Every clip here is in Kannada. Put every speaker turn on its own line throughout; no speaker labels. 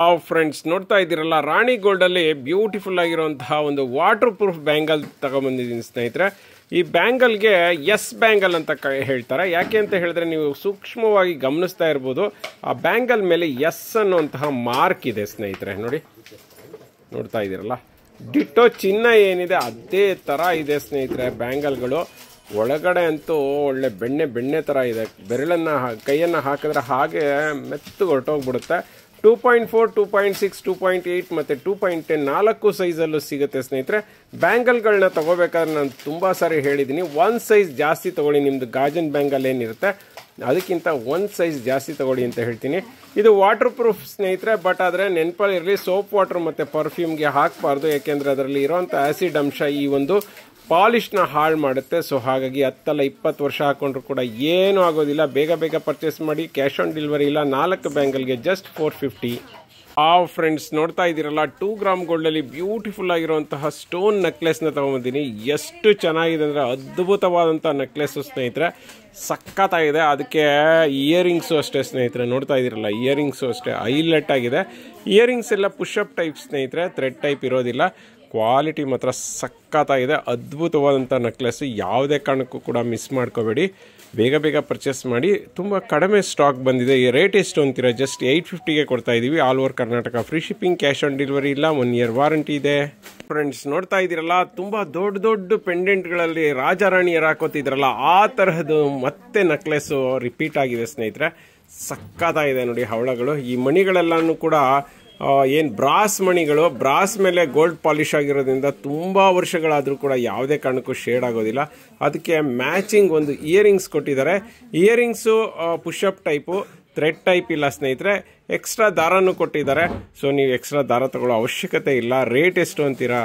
ಫ್ರೆಂಡ್ಸ್ ನೋಡ್ತಾ ಇದ್ದೀರಲ್ಲ, ರಾಣಿ ಗೋಲ್ಡಲ್ಲಿ ಬ್ಯೂಟಿಫುಲ್ ಆಗಿರುವಂತಹ ಒಂದು ವಾಟರ್ ಪ್ರೂಫ್ ಬ್ಯಾಂಗಲ್ ತಗೊಂಡ್ಬಂದಿದ್ದೀನಿ ಸ್ನೇಹಿತರೆ. ಈ ಬ್ಯಾಂಗಲ್ಗೆ ಎಸ್ ಬ್ಯಾಂಗಲ್ ಅಂತ ಹೇಳ್ತಾರೆ. ಯಾಕೆ ಅಂತ ಹೇಳಿದ್ರೆ ನೀವು ಸೂಕ್ಷ್ಮವಾಗಿ ಗಮನಿಸ್ತಾ ಇರ್ಬೋದು, ಆ ಬ್ಯಾಂಗಲ್ ಮೇಲೆ ಎಸ್ ಅನ್ನುವಂತಹ ಮಾರ್ಕ್ ಇದೆ ಸ್ನೇಹಿತರೆ. ನೋಡ್ತಾ ಇದ್ದೀರಲ್ಲ, ಡಿಟ್ಟೋ ಚಿನ್ನ ಏನಿದೆ ಅದೇ ಥರ ಇದೆ ಸ್ನೇಹಿತರೆ. ಬ್ಯಾಂಗಲ್ಗಳು ಒಳಗಡೆ ಅಂತೂ ಒಳ್ಳೆ ಬೆಣ್ಣೆ ಥರ ಇದೆ. ಕೈಯನ್ನು ಹಾಕಿದ್ರೆ ಹಾಗೆ ಮೆತ್ತಗೆ ಹೊರಟೋಗ್ಬಿಡುತ್ತೆ. 2.4, 2.6, 2.8 ಮತ್ತು 2.10 4 ಸೈಜಲ್ಲೂ ಸಿಗುತ್ತೆ ಸ್ನೇಹಿತರೆ. ಬ್ಯಾಂಗಲ್ಗಳನ್ನ ತಗೋಬೇಕಾದ್ರೆ ನಾನು ತುಂಬ ಸಾರಿ ಹೇಳಿದ್ದೀನಿ, ಒಂದು ಸೈಜ್ ಜಾಸ್ತಿ ತೊಗೊಳ್ಳಿ. ನಿಮ್ಮದು ಗಾಜಿನ ಬ್ಯಾಂಗಲ್ ಏನಿರುತ್ತೆ ಅದಕ್ಕಿಂತ ಒಂದು ಸೈಜ್ ಜಾಸ್ತಿ ತೊಗೊಳ್ಳಿ ಅಂತ ಹೇಳ್ತೀನಿ. ಇದು ವಾಟರ್ ಪ್ರೂಫ್ ಸ್ನೇಹಿತರೆ, ಬಟ್ ಆದರೆ ನೆನಪಲ್ಲಿರಲಿ, ಸೋಪ್ ವಾಟರ್ ಮತ್ತು ಪರ್ಫ್ಯೂಮ್ಗೆ ಹಾಕಬಾರ್ದು. ಯಾಕೆಂದರೆ ಅದರಲ್ಲಿ ಇರೋವಂಥ ಆ್ಯಸಿಡ್ ಅಂಶ ಈ ಒಂದು ಪಾಲಿಷ್ನ ಹಾಳು ಮಾಡುತ್ತೆ. ಸೊ ಹಾಗಾಗಿ 10 ಅಲ್ಲ 20 ವರ್ಷ ಹಾಕೊಂಡ್ರು ಕೂಡ ಏನೂ ಆಗೋದಿಲ್ಲ. ಬೇಗ ಪರ್ಚೇಸ್ ಮಾಡಿ. ಕ್ಯಾಶ್ ಆನ್ ಡೆಲಿವರಿ ಇಲ್ಲ. 4 ಬ್ಯಾಂಗಲ್ಗೆ ಜಸ್ಟ್ 450. ಫ್ರೆಂಡ್ಸ್ ನೋಡ್ತಾ ಇದ್ದೀರಲ್ಲ, 2 ಗ್ರಾಮ್ ಗೋಲ್ಡಲ್ಲಿ ಬ್ಯೂಟಿಫುಲ್ ಆಗಿರುವಂತಹ ಸ್ಟೋನ್ ನೆಕ್ಲೆಸ್ನ ತೊಗೊಂಬಂದಿನಿ. ಎಷ್ಟು ಚೆನ್ನಾಗಿದೆ ಅಂದರೆ ಅದ್ಭುತವಾದಂಥ ನೆಕ್ಲೆಸ್ಸು ಸ್ನೇಹಿತರೆ, ಸಖತ್ತಾಗಿದೆ. ಅದಕ್ಕೆ ಇಯರಿಂಗ್ಸು ಅಷ್ಟೇ ಸ್ನೇಹಿತರೆ. ನೋಡ್ತಾ ಇದ್ದೀರಲ್ಲ, ಇಯರಿಂಗ್ಸು ಅಷ್ಟೇ ಹೈಲೈಟ್ ಆಗಿದೆ. ಇಯರಿಂಗ್ಸ್ ಎಲ್ಲ ಪುಷಪ್ ಟೈಪ್ ಸ್ನೇಹಿತರೆ, ಥ್ರೆಡ್ ಟೈಪ್ ಇರೋದಿಲ್ಲ. ಕ್ವಾಲಿಟಿ ಮಾತ್ರ ಸಖತ್ತಾಗಿದೆ. ಅದ್ಭುತವಾದಂಥ ನೆಕ್ಲೆಸ್ಸು, ಯಾವುದೇ ಕಾರಣಕ್ಕೂ ಕೂಡ ಮಿಸ್ ಮಾಡ್ಕೋಬೇಡಿ. ಬೇಗ ಪರ್ಚೇಸ್ ಮಾಡಿ. ತುಂಬ ಕಡಿಮೆ ಸ್ಟಾಕ್ ಬಂದಿದೆ. ಈ ರೇಟ್ ಎಷ್ಟು ಅಂತೀರಾ? ಜಸ್ಟ್ 850ಗೆ ಕೊಡ್ತಾ ಇದ್ದೀವಿ. All over Karnataka free shipping, cash on delivery ಇಲ್ಲ, 1 ಇಯರ್ ವಾರಂಟಿ ಇದೆ. ಫ್ರೆಂಡ್ಸ್ ನೋಡ್ತಾ ಇದ್ದೀರಲ್ಲ, ತುಂಬ ದೊಡ್ಡ ಪೆಂಡೆಂಟ್ಗಳಲ್ಲಿ ರಾಜಾರಾಣಿಯರು ಹಾಕೋತಿದ್ರಲ್ಲ ಆ ತರಹದ್ದು ಮತ್ತೆ ನೆಕ್ಲೆಸ್ಸು ರಿಪೀಟ್ ಆಗಿದೆ ಸ್ನೇಹಿತರೆ. ಸಖತ್ತಾಗಿದೆ ನೋಡಿ ಹವಳಗಳು. ಈ ಮಣಿಗಳೆಲ್ಲನೂ ಕೂಡ ಏನು ಬ್ರಾಸ್ ಮಣಿಗಳು, ಬ್ರಾಸ್ ಮೇಲೆ ಗೋಲ್ಡ್ ಪಾಲಿಶ್ ಆಗಿರೋದ್ರಿಂದ ತುಂಬ ವರ್ಷಗಳಾದರೂ ಕೂಡ ಯಾವುದೇ ಕಾರಣಕ್ಕೂ ಶೇಡ್ ಆಗೋದಿಲ್ಲ. ಅದಕ್ಕೆ ಮ್ಯಾಚಿಂಗ್ ಒಂದು ಇಯರಿಂಗ್ಸ್ ಕೊಟ್ಟಿದ್ದಾರೆ. Earrings push-up type, thread type ಇಲ್ಲ ಸ್ನೇಹಿತರೆ. ಎಕ್ಸ್ಟ್ರಾ ದಾರನೂ ಕೊಟ್ಟಿದ್ದಾರೆ. ಸೊ ನೀವು ಎಕ್ಸ್ಟ್ರಾ ದಾರ ತಗೊಳ್ಳೋ ಅವಶ್ಯಕತೆ ಇಲ್ಲ. ರೇಟ್ ಎಷ್ಟು ಅಂತೀರಾ?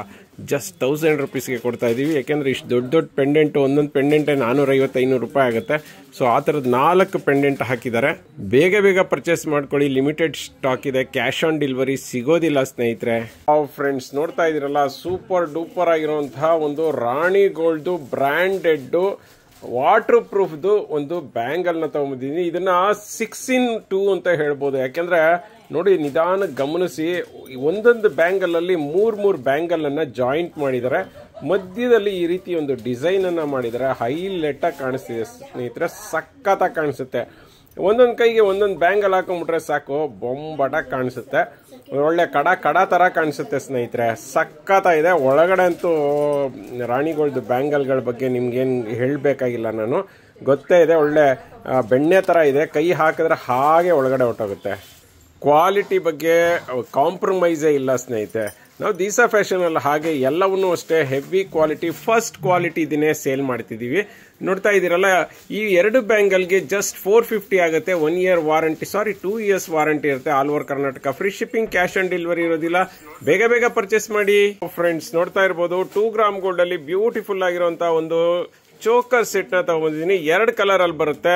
ಜಸ್ಟ್ 1000 ರುಪೀಸ್ಗೆ ಕೊಡ್ತಾ ಇದ್ದೀವಿ. ಯಾಕೆಂದರೆ ಇಷ್ಟು ದೊಡ್ಡ ಪೆಂಡೆಂಟು, ಒಂದೊಂದು ಪೆಂಡೆಂಟೇ 450-500 ರೂಪಾಯಿ ಆಗುತ್ತೆ. ಸೊ ಆ ಥರದ್ದು 4 ಪೆಂಡೆಂಟ್ ಹಾಕಿದ್ದಾರೆ. ಬೇಗ ಪರ್ಚೇಸ್ ಮಾಡ್ಕೊಳ್ಳಿ. ಲಿಮಿಟೆಡ್ ಸ್ಟಾಕ್ ಇದೆ. ಕ್ಯಾಶ್ ಆನ್ ಡೆಲಿವರಿ ಸಿಗೋದಿಲ್ಲ ಸ್ನೇಹಿತರೆ. ಫ್ರೆಂಡ್ಸ್ ನೋಡ್ತಾ ಇದ್ದೀರಲ್ಲ, ಸೂಪರ್ ಡೂಪರ್ ಆಗಿರುವಂತಹ ಒಂದು ರಾಣಿ ಗೋಲ್ಡ್ದು ಬ್ರ್ಯಾಂಡೆಡ್ ವಾಟರ್ ಪ್ರೂಫ್ದು ಒಂದು ಬ್ಯಾಂಗಲ್ನ ತಗೊಂಡಿದ್ದೀನಿ. ಇದನ್ನ 6in2 ಅಂತ ಹೇಳ್ಬೋದು. ಯಾಕೆಂದ್ರೆ ನೋಡಿ, ನಿಧಾನ ಗಮನಿಸಿ, ಒಂದೊಂದು ಬ್ಯಾಂಗಲಲ್ಲಿ 3 ಬ್ಯಾಂಗಲನ್ನು ಜಾಯಿಂಟ್ ಮಾಡಿದ್ದಾರೆ. ಮಧ್ಯದಲ್ಲಿ ಈ ರೀತಿ ಒಂದು ಡಿಸೈನ್ ಅನ್ನ ಮಾಡಿದ್ದಾರೆ. ಹೈಲೈಟ್ ಆಗಿ ಕಾಣಿಸ್ತಿದೆ ಸ್ನೇಹಿತರೆ, ಸಖತ್ತಾಗಿ ಕಾಣಿಸುತ್ತೆ. ಒಂದೊಂದು ಕೈಗೆ ಒಂದೊಂದು ಬ್ಯಾಂಗಲ್ ಹಾಕೊಂಡ್ಬಿಟ್ರೆ ಸಾಕು, ಬೊಂಬಾಟಾಗಿ ಕಾಣಿಸುತ್ತೆ. ಒಳ್ಳೆ ಕಡ ತರ ಕಾಣಿಸುತ್ತೆ ಸ್ನೇಹಿತರೆ, ಸಖತ್ತಾಗಿದೆ. ಒಳಗಡೆ ಅಂತೂ ರಾಣಿಗೋಲ್ಡ್ ಬ್ಯಾಂಗಲ್ಗಳ ಬಗ್ಗೆ ನಿಮ್ಗೇನು ಹೇಳಬೇಕಾಗಿಲ್ಲ, ನಾನು ಗೊತ್ತೇ ಇದೆ. ಒಳ್ಳೆ ಬೆಣ್ಣೆ ತರ ಇದೆ. ಕೈ ಹಾಕಿದ್ರೆ ಹಾಗೆ ಒಳಗಡೆ ಹೊರಟೋಗುತ್ತೆ. ಕ್ವಾಲಿಟಿ ಬಗ್ಗೆ ಕಾಂಪ್ರಮೈಸೇ ಇಲ್ಲ ಸ್ನೇಹಿತರೆ. ನಾವು ದಿಸಾ ಫ್ಯಾಷನ್ ಅಲ್ಲಿ ಹಾಗೆ ಎಲ್ಲವನ್ನೂ ಅಷ್ಟೇ ಹೆವಿ ಕ್ವಾಲಿಟಿ, ಫಸ್ಟ್ ಕ್ವಾಲಿಟಿ ಇದನ್ನೇ ಸೇಲ್ ಮಾಡ್ತಿದ್ದೀವಿ. ನೋಡ್ತಾ ಇದ್ದೀರಲ್ಲ, ಈ 2 ಬ್ಯಾಂಗಲ್ಗೆ ಜಸ್ಟ್ 450 ಆಗುತ್ತೆ. 1 ಇಯರ್ ವಾರಂಟಿ, 2 ಇಯರ್ಸ್ ವಾರಂಟಿ ಇರುತ್ತೆ. All over Karnataka free shipping, cash on delivery ಇರೋದಿಲ್ಲ. ಬೇಗ ಪರ್ಚೇಸ್ ಮಾಡಿ. ಫ್ರೆಂಡ್ಸ್ ನೋಡ್ತಾ ಇರ್ಬೋದು, 2 ಗ್ರಾಮ್ ಗೋಲ್ಡ್ ಅಲ್ಲಿ ಬ್ಯೂಟಿಫುಲ್ ಆಗಿರುವಂತಹ ಒಂದು ಚೋಕರ್ ಸೆಟ್ ನ ತಗೊಂಡಿದ್ದೀನಿ. 2 ಕಲರ್ ಅಲ್ಲಿ ಬರುತ್ತೆ.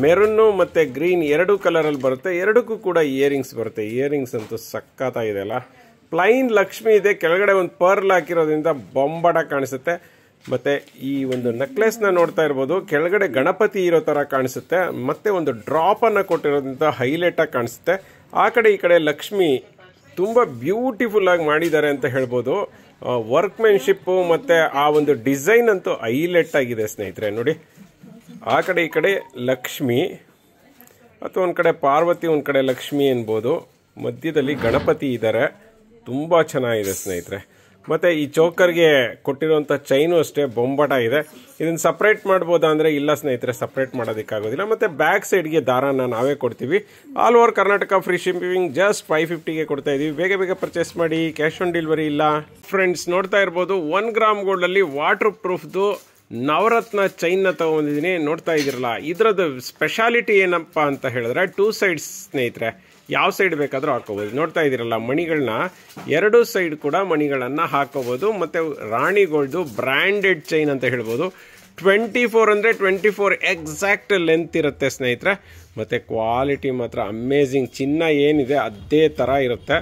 ಮೆರೂನ್ ಮತ್ತೆ ಗ್ರೀನ್ 2 ಕಲರ್ ಅಲ್ಲಿ ಬರುತ್ತೆ. 2ಕ್ಕೂ ಕೂಡ ಇಯರಿಂಗ್ಸ್ ಬರುತ್ತೆ. ಇಯರಿಂಗ್ಸ್ ಅಂತೂ ಸಖತ್ತಾಗಿದೆ ಅಲ್ಲ. ಪ್ಲೈನ್ ಲಕ್ಷ್ಮಿ ಇದೆ, ಕೆಳಗಡೆ ಒಂದು ಪರ್ಲ್ ಹಾಕಿರೋದ್ರಿಂದ ಬೊಂಬಾಟ ಕಾಣಿಸುತ್ತೆ. ಮತ್ತೆ ಈ ಒಂದು ನೆಕ್ಲೆಸ್ ನ ನೋಡ್ತಾ ಇರ್ಬೋದು, ಕೆಳಗಡೆ ಗಣಪತಿ ಇರೋ ತರ ಕಾಣಿಸುತ್ತೆ. ಮತ್ತೆ ಒಂದು ಡ್ರಾಪ್ ಅನ್ನ ಕೊಟ್ಟಿರೋದ್ರಿಂದ ಹೈಲೈಟ್ ಆಗಿ ಕಾಣಿಸುತ್ತೆ. ಆ ಕಡೆ ಈ ಕಡೆ ಲಕ್ಷ್ಮಿ ತುಂಬಾ ಬ್ಯೂಟಿಫುಲ್ ಆಗಿ ಮಾಡಿದ್ದಾರೆ ಅಂತ ಹೇಳ್ಬೋದು. ವರ್ಕ್ಮೆನ್ಶಿಪ್ ಮತ್ತೆ ಆ ಒಂದು ಡಿಸೈನ್ ಅಂತೂ ಹೈಲೈಟ್ ಆಗಿದೆ ಸ್ನೇಹಿತರೆ. ನೋಡಿ, ಆ ಕಡೆ ಈ ಕಡೆ ಲಕ್ಷ್ಮಿ, ಅಥವಾ ಒಂದ್ ಕಡೆ ಪಾರ್ವತಿ, ಒಂದ್ ಕಡೆ ಲಕ್ಷ್ಮಿ ಅನ್ಬೋದು. ಮಧ್ಯದಲ್ಲಿ ಗಣಪತಿ ಇದ್ದಾರೆ. ತುಂಬಾ ಚೆನ್ನಾಗಿದೆ ಸ್ನೇಹಿತರೆ. ಮತ್ತೆ ಈ ಚೋಕರ್ಗೆ ಕೊಟ್ಟಿರುವಂತ ಚೈನು ಅಷ್ಟೇ ಬೊಂಬಾಟ ಇದೆ. ಇದನ್ನ ಸಪರೇಟ್ ಮಾಡ್ಬೋದಾ ಅಂದ್ರೆ ಇಲ್ಲ ಸ್ನೇಹಿತರೆ, ಸಪರೇಟ್ ಮಾಡೋದಕ್ಕಾಗೋದಿಲ್ಲ. ಮತ್ತೆ ಬ್ಯಾಕ್ ಸೈಡ್ಗೆ ದಾರನ ನಾವೇ ಕೊಡ್ತೀವಿ. All over Karnataka free shipping, just 550ಗೆ ಕೊಡ್ತಾ ಇದೀವಿ. ಬೇಗ ಪರ್ಚೇಸ್ ಮಾಡಿ. ಕ್ಯಾಶ್ ಆನ್ ಡೆಲಿವರಿ ಇಲ್ಲ. ಫ್ರೆಂಡ್ಸ್ ನೋಡ್ತಾ ಇರ್ಬೋದು, 1 ಗ್ರಾಮ್ ಗೋಲ್ಡ್ ಅಲ್ಲಿ ವಾಟರ್ ಪ್ರೂಫ್ದು ನವರತ್ನ ಚೈನ್ ನ ತಗೊಂಡಿದ್ದೀನಿ. ನೋಡ್ತಾ ಇದಿರಲ್ಲ, ಇದ್ರದ್ದು ಸ್ಪೆಷಾಲಿಟಿ ಏನಪ್ಪಾ ಅಂತ ಹೇಳಿದ್ರೆ 2 ಸೈಡ್ಸ್ ಸ್ನೇಹಿತರೆ. ಯಾವ ಸೈಡ್ ಬೇಕಾದ್ರೂ ಹಾಕೋಬಹುದು. ನೋಡ್ತಾ ಇದಿರಲ್ಲ, ಮಣಿಗಳನ್ನ 2 ಸೈಡ್ ಕೂಡ ಮಣಿಗಳನ್ನ ಹಾಕೋಬಹುದು. ಮತ್ತೆ ರಾಣಿ ಗೋಲ್ಡ್ ಬ್ರ್ಯಾಂಡೆಡ್ ಚೈನ್ ಅಂತ ಹೇಳ್ಬೋದು. 24 ಅಂದ್ರೆ 24 ಎಕ್ಸಾಕ್ಟ್ ಲೆಂತ್ ಇರುತ್ತೆ ಸ್ನೇಹಿತರೆ. ಮತ್ತೆ ಕ್ವಾಲಿಟಿ ಮಾತ್ರ ಅಮೇಝಿಂಗ್. ಚಿನ್ನ ಏನಿದೆ ಅದೇ ತರ ಇರುತ್ತೆ.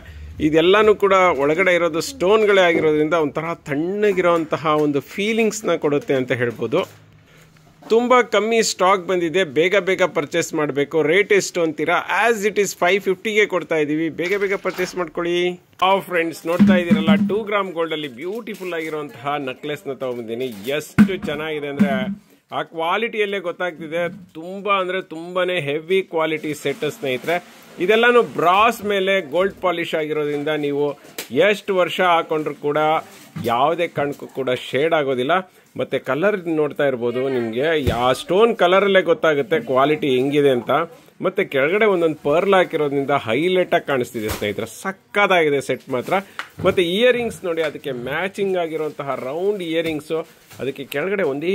ಇದೆಲ್ಲಾನು ಕೂಡ ಒಳಗಡೆ ಇರೋದು ಸ್ಟೋನ್ಗಳೇ ಆಗಿರೋದ್ರಿಂದ ಒಂಥರ ತಣ್ಣಗಿರೋಂತಹ ಒಂದು ಫೀಲಿಂಗ್ಸ್ನ ಕೊಡುತ್ತೆ ಅಂತ ಹೇಳ್ಬೋದು. ತುಂಬ ಕಮ್ಮಿ ಸ್ಟಾಕ್ ಬಂದಿದೆ, ಬೇಗ ಬೇಗ ಪರ್ಚೇಸ್ ಮಾಡಬೇಕು. ರೇಟ್ ಎಷ್ಟು ಅಂತೀರಾ? ಆಸ್ ಇಟ್ ಈಸ್ 550ಗೆ ಕೊಡ್ತಾ ಇದ್ದೀವಿ, ಬೇಗ ಬೇಗ ಪರ್ಚೇಸ್ ಮಾಡ್ಕೊಳ್ಳಿ. ಫ್ರೆಂಡ್ಸ್ ನೋಡ್ತಾ ಇದ್ದೀರಲ್ಲ, 2 ಗ್ರಾಮ್ ಗೋಲ್ಡ್ ಅಲ್ಲಿ ಬ್ಯೂಟಿಫುಲ್ ಆಗಿರುವಂತಹ ನೆಕ್ಲೆಸ್ನ ತಗೊಂಡಿದ್ದೀನಿ. ಎಷ್ಟು ಚೆನ್ನಾಗಿದೆ ಅಂದರೆ ಆ ಕ್ವಾಲಿಟಿಯಲ್ಲೇ ಗೊತ್ತಾಗ್ತಿದೆ. ತುಂಬ ಅಂದರೆ ತುಂಬಾನೇ ಹೆವಿ ಕ್ವಾಲಿಟಿ ಸೆಟ್ ಸ್ನೇಹಿತರೆ. ಇದೆಲ್ಲಾನು ಬ್ರಾಸ್ ಮೇಲೆ ಗೋಲ್ಡ್ ಪಾಲಿಶ್ ಆಗಿರೋದ್ರಿಂದ ನೀವು ಎಷ್ಟು ವರ್ಷ ಹಾಕೊಂಡ್ರು ಕೂಡ ಯಾವುದೇ ಕಾರಣಕ್ಕೂ ಕೂಡ ಶೇಡ್ ಆಗೋದಿಲ್ಲ. ಮತ್ತು ಕಲರ್ ನೋಡ್ತಾ ಇರ್ಬೋದು, ನಿಮಗೆ ಆ ಸ್ಟೋನ್ ಕಲರಲ್ಲೇ ಗೊತ್ತಾಗುತ್ತೆ ಕ್ವಾಲಿಟಿ ಹೆಂಗಿದೆ ಅಂತ. ಮತ್ತು ಕೆಳಗಡೆ ಒಂದೊಂದು ಪರ್ಲ್ ಹಾಕಿರೋದ್ರಿಂದ ಹೈಲೈಟಾಗಿ ಕಾಣಿಸ್ತಿದೆ ಸ್ನೇಹಿತರೆ. ಸಕ್ಕತ್ತಾಗಿದೆ ಸೆಟ್ ಮಾತ್ರ. ಮತ್ತು ಇಯರಿಂಗ್ಸ್ ನೋಡಿ, ಅದಕ್ಕೆ ಮ್ಯಾಚಿಂಗ್ ಆಗಿರುವಂತಹ ರೌಂಡ್ ಇಯರಿಂಗ್ಸು, ಅದಕ್ಕೆ ಕೆಳಗಡೆ ಒಂದೇ